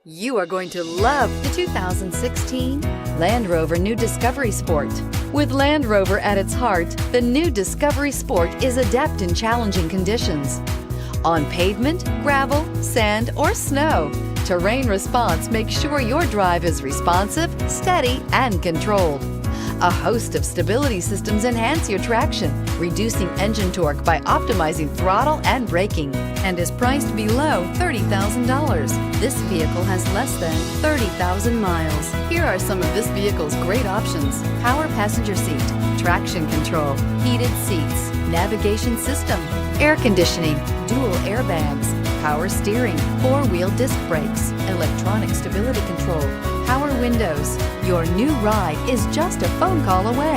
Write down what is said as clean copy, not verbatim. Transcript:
You are going to love the 2016 Land Rover New Discovery Sport. With Land Rover at its heart, the new Discovery Sport is adept in challenging conditions. On pavement, gravel, sand, or snow, terrain response makes sure your drive is responsive, steady, and controlled. A host of stability systems enhance your traction, reducing engine torque by optimizing throttle and braking, and is priced below $30,000. This vehicle has less than 30,000 miles. Here are some of this vehicle's great options: power passenger seat, traction control, heated seats, navigation system, air conditioning, dual airbags, power steering, four-wheel disc brakes, electronic stability control, power windows. Your new ride is just a phone call away.